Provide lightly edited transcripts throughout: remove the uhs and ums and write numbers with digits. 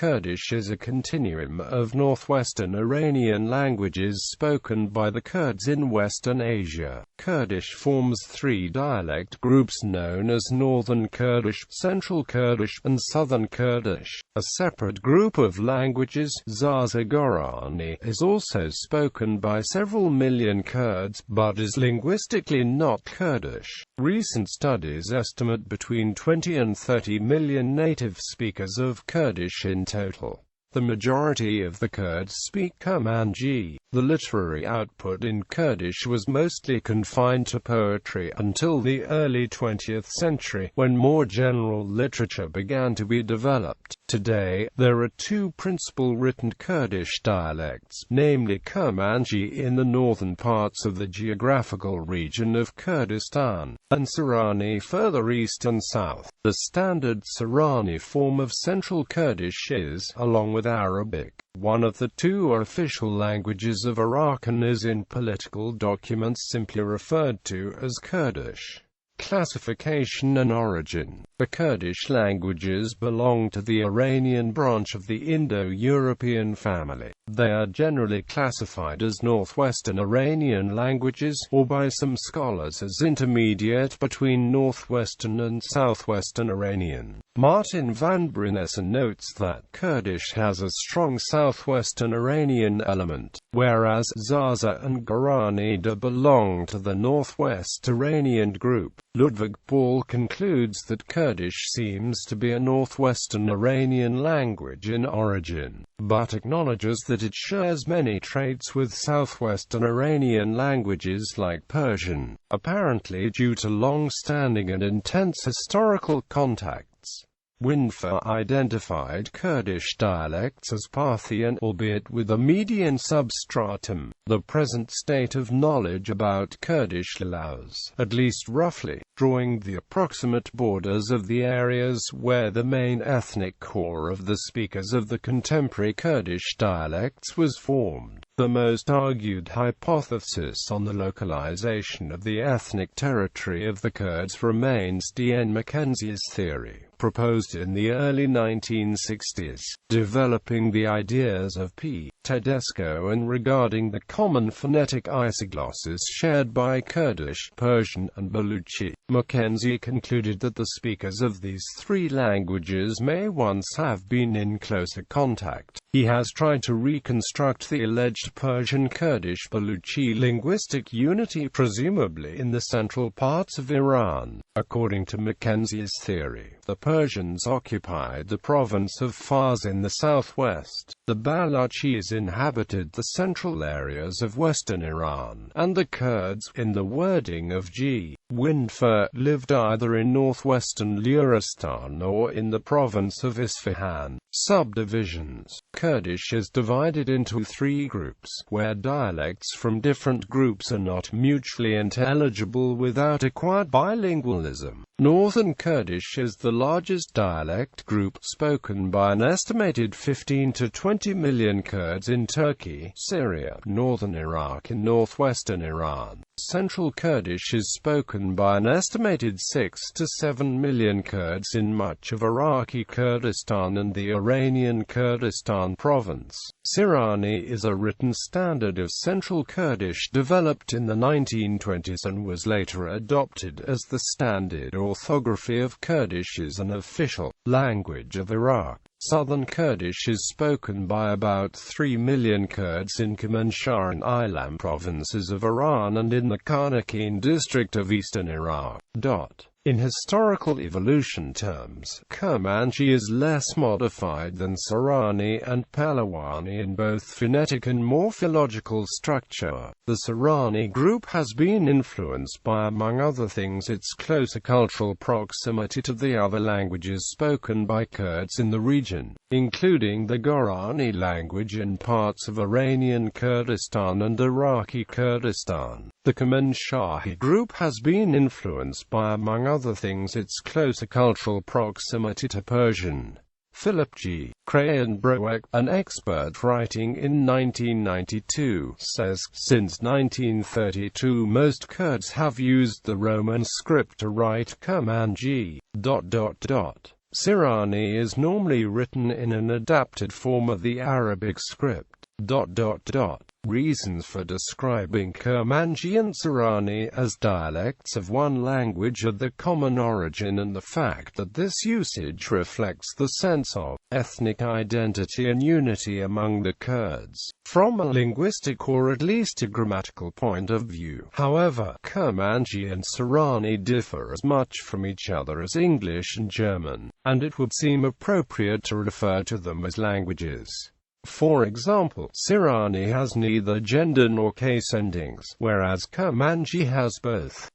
Kurdish is a continuum of Northwestern Iranian languages spoken by the Kurds in Western Asia. Kurdish forms three dialect groups known as Northern Kurdish, Central Kurdish, and Southern Kurdish. A separate group of languages, Zaza-Gorani, is also spoken by several million Kurds, but is linguistically not Kurdish. Recent studies estimate between 20 and 30 million native speakers of Kurdish in total. The majority of the Kurds speak Kurmanji. The literary output in Kurdish was mostly confined to poetry until the early 20th century, when more general literature began to be developed. Today, there are two principal written Kurdish dialects, namely Kurmanji in the northern parts of the geographical region of Kurdistan, and Sorani further east and south. The standard Sorani form of Central Kurdish is, along with Arabic, one of the two official languages of Iraq and is in political documents simply referred to as Kurdish. Classification and origin. The Kurdish languages belong to the Iranian branch of the Indo-European family. They are generally classified as Northwestern Iranian languages, or by some scholars as intermediate between Northwestern and Southwestern Iranian. Martin van Brunessen notes that Kurdish has a strong Southwestern Iranian element, whereas Zaza and Gorani belong to the Northwest Iranian group. Ludwig Paul concludes that Kurdish seems to be a Northwestern Iranian language in origin, but acknowledges that it shares many traits with Southwestern Iranian languages like Persian, apparently due to long-standing and intense historical contacts. Winfer identified Kurdish dialects as Parthian, albeit with a median substratum. The present state of knowledge about Kurdish allows, at least roughly, drawing the approximate borders of the areas where the main ethnic core of the speakers of the contemporary Kurdish dialects was formed. The most argued hypothesis on the localization of the ethnic territory of the Kurds remains D. N. Mackenzie's theory, proposed in the early 1960s, developing the ideas of P. Tedesco and regarding the common phonetic isoglosses shared by Kurdish, Persian, and Baluchi. Mackenzie concluded that the speakers of these three languages may once have been in closer contact. He has tried to reconstruct the alleged Persian-Kurdish-Baluchi linguistic unity presumably in the central parts of Iran. According to Mackenzie's theory, the Persians occupied the province of Fars in the southwest. The Baluchis inhabited the central areas of western Iran, and the Kurds, in the wording of G. Winfer, lived either in northwestern Luristan or in the province of Isfahan. Subdivisions. Kurdish is divided into three groups, where dialects from different groups are not mutually intelligible without acquired bilingualism. Northern Kurdish is the largest dialect group, spoken by an estimated 15 to 20 million Kurds in Turkey, Syria, northern Iraq and northwestern Iran. Central Kurdish is spoken by an estimated 6 to 7 million Kurds in much of Iraqi Kurdistan and the Iranian Kurdistan province. Sorani is a written standard of Central Kurdish developed in the 1920s and was later adopted as the standard orthography of Kurdish as an official language of Iraq. Southern Kurdish is spoken by about 3 million Kurds in Kermanshah and Ilam provinces of Iran and in the Karnakin district of eastern Iraq. In historical evolution terms, Kurmanji is less modified than Sorani and Pahlawani in both phonetic and morphological structure. The Sorani group has been influenced by, among other things, its closer cultural proximity to the other languages spoken by Kurds in the region, including the Gorani language in parts of Iranian Kurdistan and Iraqi Kurdistan. The Kermanshahi group has been influenced by, among other things, its closer cultural proximity to Persian. Philip G. Krayenbroek, an expert writing in 1992, says, since 1932 most Kurds have used the Roman script to write Kurmanji. Sirani is normally written in an adapted form of the Arabic script. Reasons for describing Kurmanji and Sirani as dialects of one language are the common origin and the fact that this usage reflects the sense of ethnic identity and unity among the Kurds, from a linguistic or at least a grammatical point of view. However, Kurmanji and Sirani differ as much from each other as English and German, and it would seem appropriate to refer to them as languages. For example, Sirani has neither gender nor case endings, whereas Kurmanji has both.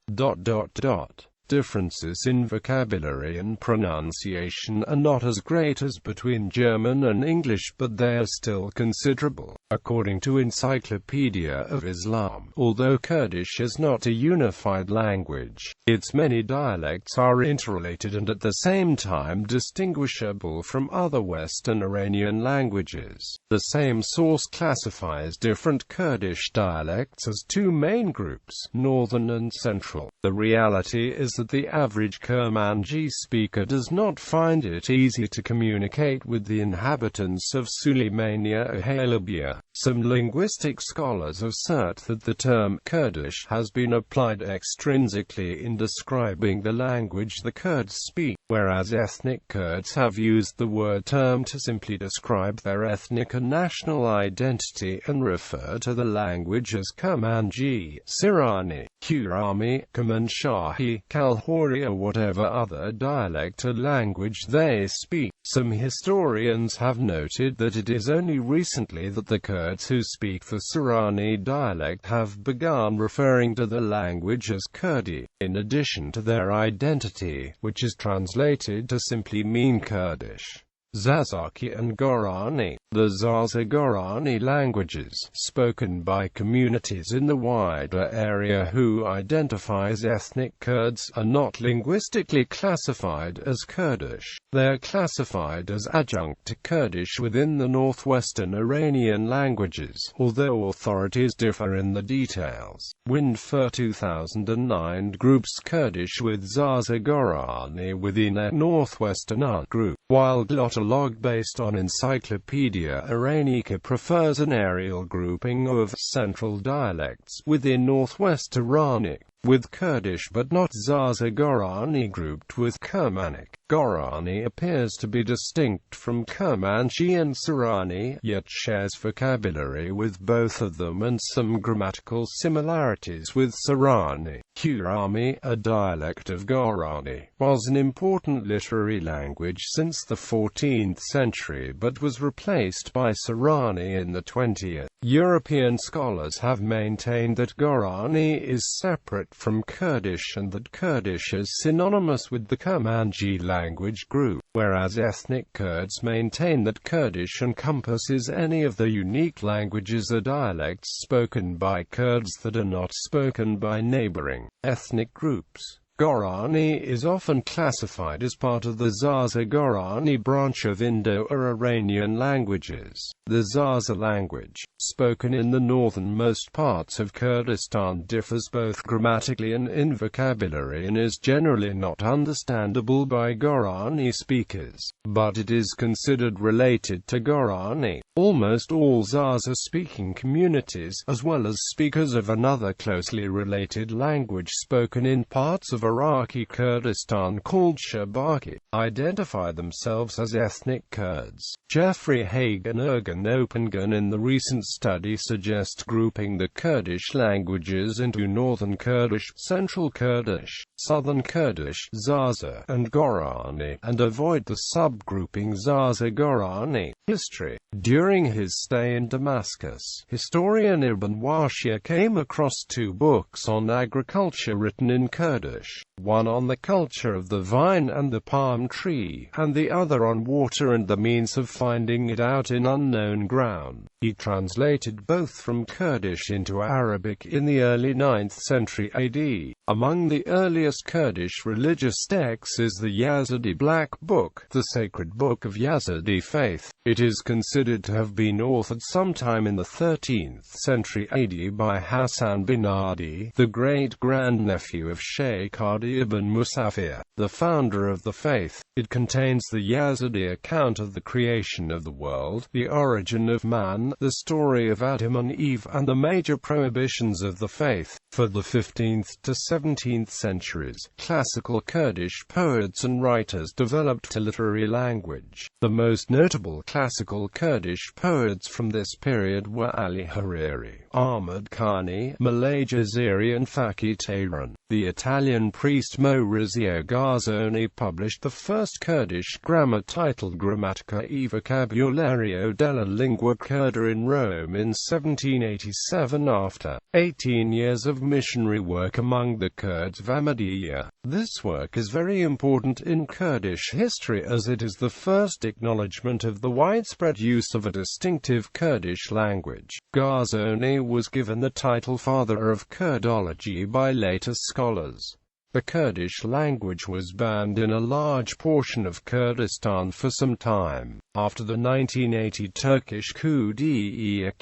Differences in vocabulary and pronunciation are not as great as between German and English, but they are still considerable. According to Encyclopedia of Islam, although Kurdish is not a unified language, its many dialects are interrelated and at the same time distinguishable from other Western Iranian languages. The same source classifies different Kurdish dialects as two main groups, Northern and Central. The reality is that the average Kurmanji speaker does not find it easy to communicate with the inhabitants of Suleymania or Halabia. Some linguistic scholars assert that the term Kurdish has been applied extrinsically in describing the language the Kurds speak, whereas ethnic Kurds have used the term to simply describe their ethnic and national identity and refer to the language as Kurmanji, Sirani, Kurami, Kermanshahi, Kalhori or whatever other dialect or language they speak. Some historians have noted that it is only recently that the Kurds who speak the Sirani dialect have begun referring to the language as Kurdi, in addition to their identity, which is translated to simply mean Kurdish. Zaza-Gorani. The Zaza-Gorani languages, spoken by communities in the wider area who identify as ethnic Kurds, are not linguistically classified as Kurdish. They are classified as adjunct to Kurdish within the Northwestern Iranian languages, although authorities differ in the details. Windfer 2009 groups Kurdish with Zaza-Gorani within a Northwestern A group, while Glottolog based on Encyclopedia Iranica prefers an areal grouping of central dialects within Northwest Iranic, with Kurdish but not Zaza-Gorani grouped with Kurmanic. Gorani appears to be distinct from Kurmanji and Sirani, yet shares vocabulary with both of them and some grammatical similarities with Sirani. Kurami, a dialect of Gorani, was an important literary language since the 14th century but was replaced by Sirani in the 20th. European scholars have maintained that Gorani is separate from Kurdish and that Kurdish is synonymous with the Kurmanji language group, whereas ethnic Kurds maintain that Kurdish encompasses any of the unique languages or dialects spoken by Kurds that are not spoken by neighboring ethnic groups. Gorani is often classified as part of the Zaza-Gorani branch of Indo-Iranian languages. The Zaza language, spoken in the northernmost parts of Kurdistan, differs both grammatically and in vocabulary and is generally not understandable by Gorani speakers, but it is considered related to Gorani. Almost all Zaza-speaking communities, as well as speakers of another closely related language spoken in parts of Iraqi Kurdistan called Shabaki, identify themselves as ethnic Kurds. Jeffrey Haig and Ergun Opengun in the recent study suggest grouping the Kurdish languages into Northern Kurdish, Central Kurdish, Southern Kurdish, Zaza, and Gorani, and avoid the subgrouping Zaza-Gorani. History. During his stay in Damascus, historian Ibn Washia came across two books on agriculture written in Kurdish, one on the culture of the vine and the palm tree, and the other on water and the means of finding it out in unknown ground. He translated both from Kurdish into Arabic in the early 9th century AD. Among the earliest Kurdish religious texts is the Yazidi Black Book, the sacred book of Yazidi faith. It is considered considered to have been authored sometime in the 13th century AD by Hassan bin Adi, the great-grandnephew of Sheikh Adi ibn Musafir, the founder of the faith. It contains the Yazidi account of the creation of the world, the origin of man, the story of Adam and Eve, and the major prohibitions of the faith. For the 15th to 17th centuries, classical Kurdish poets and writers developed a literary language. The most notable classical Kurdish poets from this period were Ali Hariri, Ahmad Khani, Malay Jaziri and Fakih Tehran. The Italian priest Maurizio Garzoni published the first Kurdish grammar titled Grammatica e Vocabulario della Lingua Kurda in Rome in 1787 after 18 years of missionary work among the Kurds of Ahmadiyya. This work is very important in Kurdish history as it is the first acknowledgement of the widespread use of a distinctive Kurdish language. Garzoni was given the title Father of Kurdology by later scholars. The Kurdish language was banned in a large portion of Kurdistan for some time. After the 1980 Turkish coup d'etat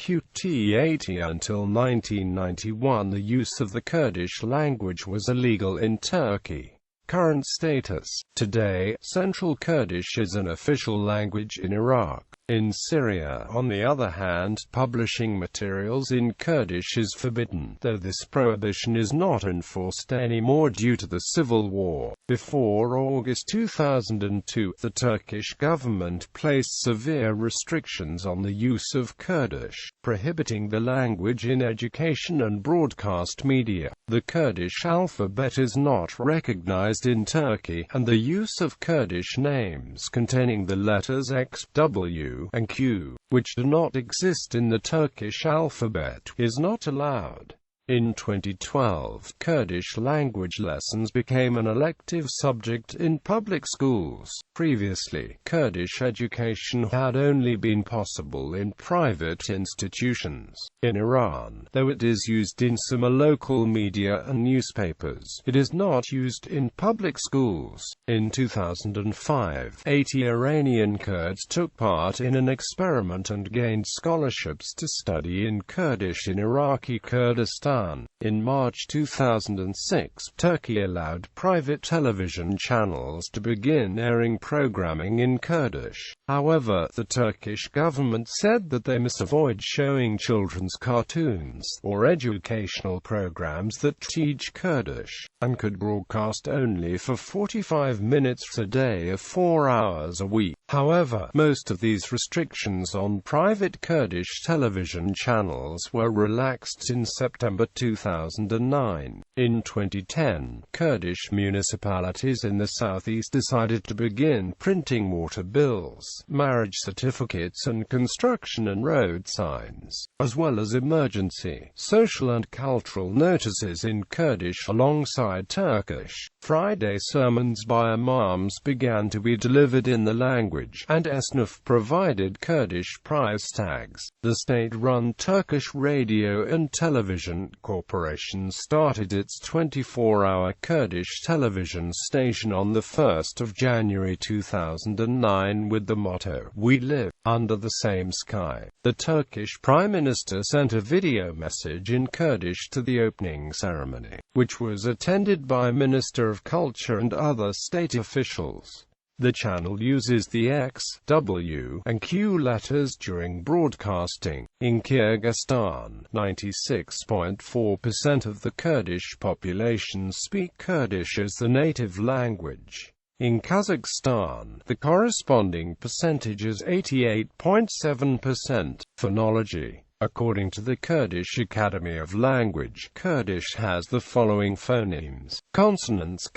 until 1991, the use of the Kurdish language was illegal in Turkey. Current status. Today, Central Kurdish is an official language in Iraq. In Syria, on the other hand, publishing materials in Kurdish is forbidden, though this prohibition is not enforced anymore due to the civil war. Before August 2002, the Turkish government placed severe restrictions on the use of Kurdish, prohibiting the language in education and broadcast media. The Kurdish alphabet is not recognized in Turkey, and the use of Kurdish names containing the letters X, W, and Q, which do not exist in the Turkish alphabet, is not allowed. In 2012, Kurdish language lessons became an elective subject in public schools. Previously, Kurdish education had only been possible in private institutions. In Iran, though it is used in some local media and newspapers, it is not used in public schools. In 2005, 80 Iranian Kurds took part in an experiment and gained scholarships to study in Kurdish in Iraqi Kurdistan. In March 2006, Turkey allowed private television channels to begin airing programming in Kurdish. However, the Turkish government said that they must avoid showing children's cartoons or educational programs that teach Kurdish, and could broadcast only for 45 minutes a day or 4 hours a week. However, most of these restrictions on private Kurdish television channels were relaxed in September 2009. In 2010, Kurdish municipalities in the southeast decided to begin printing water bills, marriage certificates and construction and road signs, as well as emergency, social and cultural notices in Kurdish alongside Turkish. Friday sermons by imams began to be delivered in the language, and Esnaf provided Kurdish price tags. The state-run Turkish Radio and Television Corporation started its 24-hour Kurdish television station on 1 January 2009 with the motto, "We live under the same sky." The Turkish Prime Minister sent a video message in Kurdish to the opening ceremony, which was attended by Minister of Culture and other state officials. The channel uses the X, W, and Q letters during broadcasting. In Kyrgyzstan, 96.4% of the Kurdish population speak Kurdish as the native language. In Kazakhstan, the corresponding percentage is 88.7%. Phonology. According to the Kurdish Academy of Language, Kurdish has the following phonemes. Consonants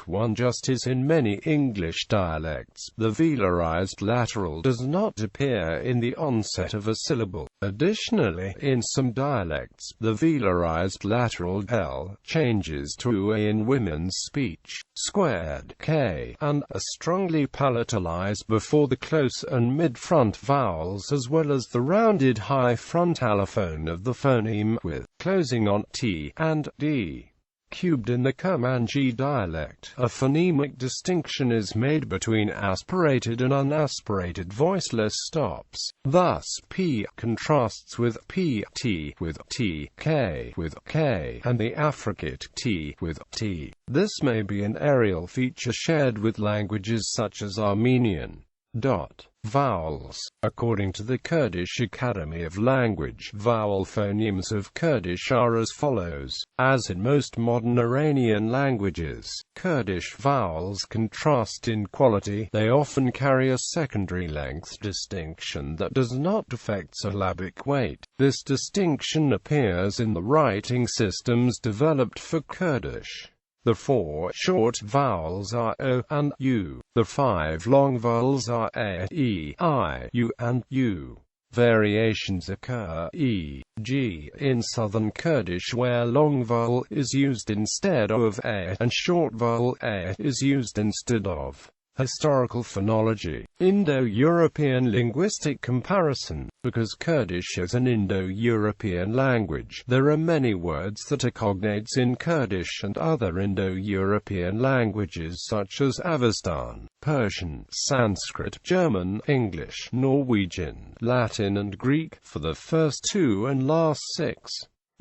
(1) just as in many English dialects, the velarized lateral does not appear in the onset of a syllable. Additionally, in some dialects, the velarized lateral L changes to A in women's speech, squared K, and A strongly palatalized before the close and mid-front vowels as well as the rounded high front allophone of the phoneme, with closing on T and D. cubed in the Kurmanji dialect. A phonemic distinction is made between aspirated and unaspirated voiceless stops. Thus, p contrasts with pt with t, k with k, and the affricate t with t. This may be an areal feature shared with languages such as Armenian. Vowels. According to the Kurdish Academy of Language, vowel phonemes of Kurdish are as follows. As in most modern Iranian languages, Kurdish vowels contrast in quality. They often carry a secondary length distinction that does not affect syllabic weight. This distinction appears in the writing systems developed for Kurdish. The 4 short vowels are o and u. The 5 long vowels are a, e, I, u and u. Variations occur, e.g., in Southern Kurdish where long vowel is used instead of a, and short vowel a is used instead of. Historical phonology. Indo-European linguistic comparison. Because Kurdish is an Indo-European language, there are many words that are cognates in Kurdish and other Indo-European languages such as Avestan, Persian, Sanskrit, German, English, Norwegian, Latin and Greek, for the first 2 and last 6.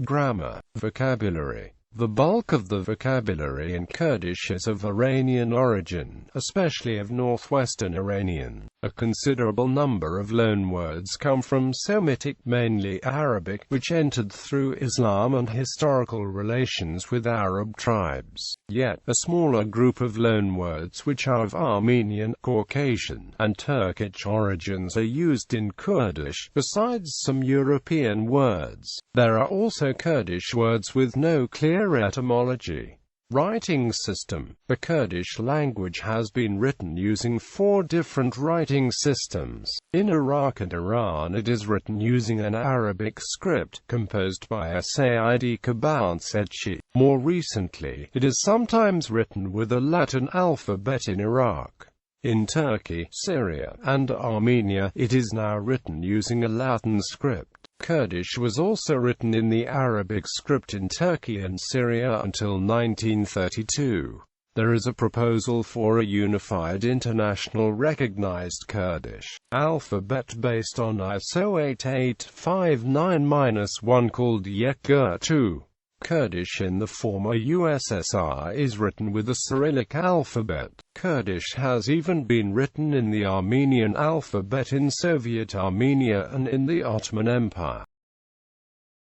Grammar. Vocabulary. The bulk of the vocabulary in Kurdish is of Iranian origin, especially of Northwestern Iranian. A considerable number of loanwords come from Semitic, mainly Arabic, which entered through Islam and historical relations with Arab tribes. Yet, a smaller group of loanwords which are of Armenian, Caucasian, and Turkic origins are used in Kurdish, besides some European words. There are also Kurdish words with no clear etymology. Writing system. The Kurdish language has been written using 4 different writing systems. In Iraq and Iran it is written using an Arabic script, composed by Sayyid Kabansetchi. More recently, it is sometimes written with a Latin alphabet in Iraq. In Turkey, Syria, and Armenia, it is now written using a Latin script. Kurdish was also written in the Arabic script in Turkey and Syria until 1932. There is a proposal for a unified international recognized Kurdish alphabet based on ISO 8859-1 called Yekgurtu. Kurdish in the former USSR is written with the Cyrillic alphabet. Kurdish has even been written in the Armenian alphabet in Soviet Armenia and in the Ottoman Empire.